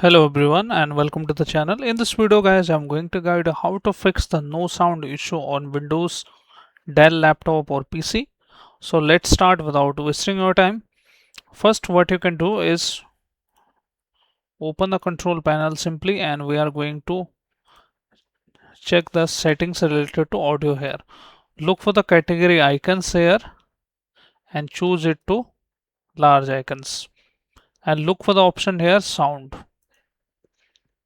Hello everyone and welcome to the channel. In this video guys, I'm going to guide how to fix the no sound issue on Windows, Dell laptop or PC. So let's start without wasting your time. First what you can do is open the control panel simply and we are going to check the settings related to audio here. Look for the category icons here and choose it to large icons and look for the option here sound.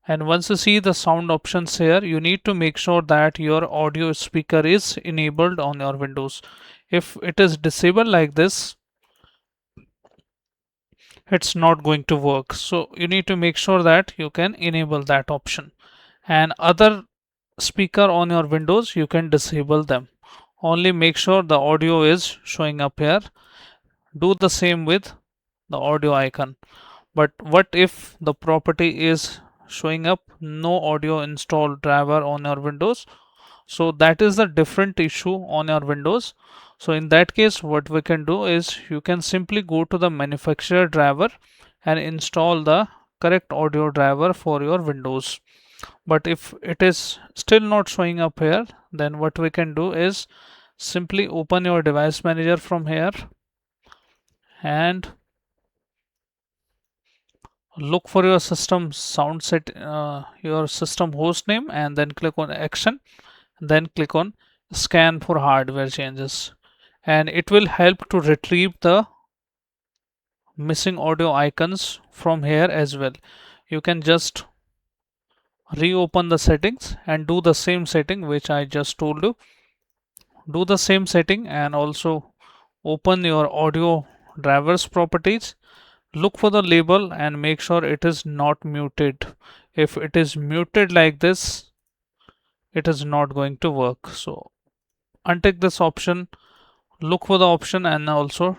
And once you see the sound options here, you need to make sure that your audio speaker is enabled on your Windows. If it is disabled like this, it's not going to work. So you need to make sure that you can enable that option. And other speaker on your Windows, you can disable them. Only make sure the audio is showing up here. Do the same with the audio icon. But what if the property is showing up no audio install driver on your Windows? So that is a different issue on your Windows. So in that case, what we can do is you can simply go to the manufacturer driver and install the correct audio driver for your Windows. But if it is still not showing up here, then what we can do is simply open your device manager from here and look for your system sound set, your system host name, and then click on action, then click on scan for hardware changes, and it will help to retrieve the missing audio icons from here as well. You can just reopen the settings and do the same setting which I just told you. Do the same setting and also open your audio drivers properties. Look for the label and make sure it is not muted. If it is muted like this, it is not going to work. So untick this option, look for the option and also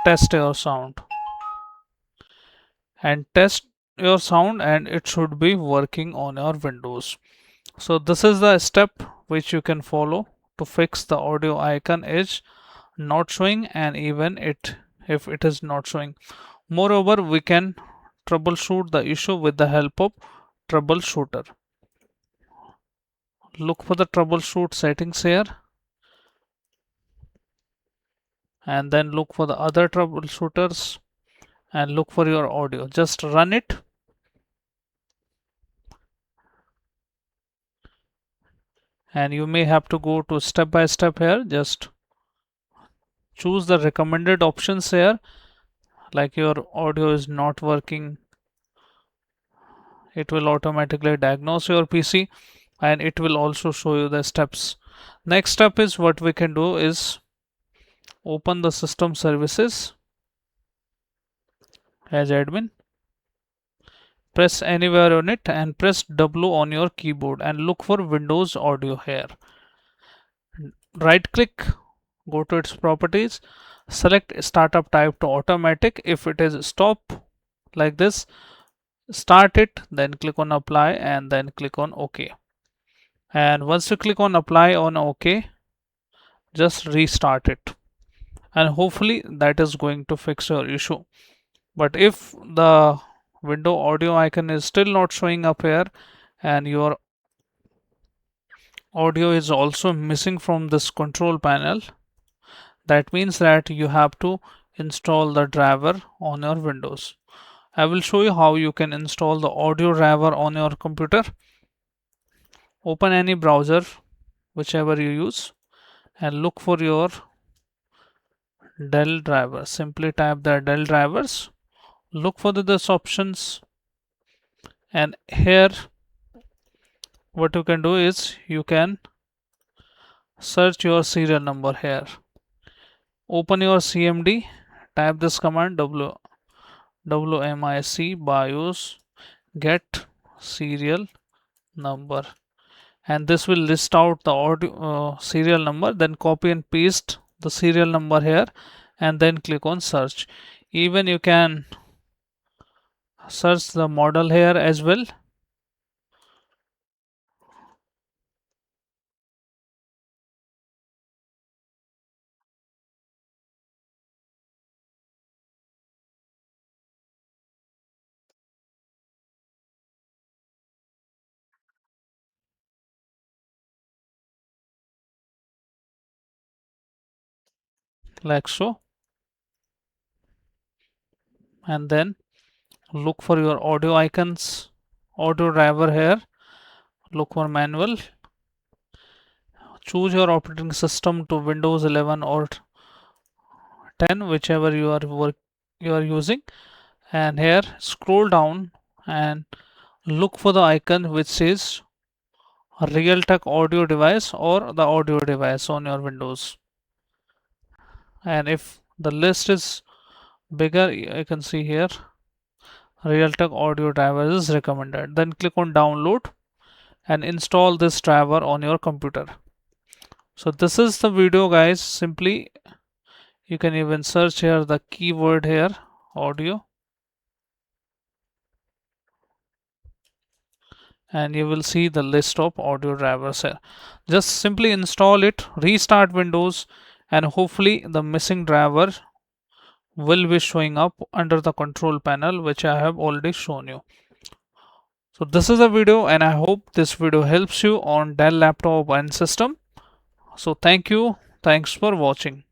test your sound and it should be working on your Windows. So this is the step which you can follow to fix the audio icon is not showing, and even it if it is not showing. Moreover, we can troubleshoot the issue with the help of troubleshooter. Look for the troubleshoot settings here and then look for the other troubleshooters and look for your audio. Just run it and you may have to go to step by step here. Just choose the recommended options here, like your audio is not working, it will automatically diagnose your PC and it will also show you the steps. Next step is what we can do is open the system services as admin, press anywhere on it and press W on your keyboard and look for Windows audio here. Right click, go to its properties, select startup type to automatic. If it is stop like this, start it, then click on apply and then click on OK. And once you click on apply on OK, just restart it and hopefully that is going to fix your issue. But if the window audio icon is still not showing up here and your audio is also missing from this control panel, that means that you have to install the driver on your Windows. I will show you how you can install the audio driver on your computer. Open any browser, whichever you use, and look for your Dell driver. Simply type the Dell drivers. Look for this options, and here what you can do is you can search your serial number here. Open your CMD, type this command wmic BIOS get serial number, and this will list out the audio serial number. Then copy and paste the serial number here and then click on search. Even you can search the model here as well. like so, and then look for your audio icons, audio driver here, look for manual, choose your operating system to Windows 11 or 10, whichever you are using, and here scroll down and look for the icon which says Realtek audio device or the audio device on your Windows. And if the list is bigger, you can see here Realtek audio driver is recommended. Then click on download and install this driver on your computer. So this is the video, guys. Simply you can even search here the keyword here, audio, and you will see the list of audio drivers here. Just simply install it, restart Windows, and hopefully the missing driver will be showing up under the control panel, which I have already shown you. So this is the video, and I hope this video helps you on Dell laptop and system. So thank you. Thanks for watching.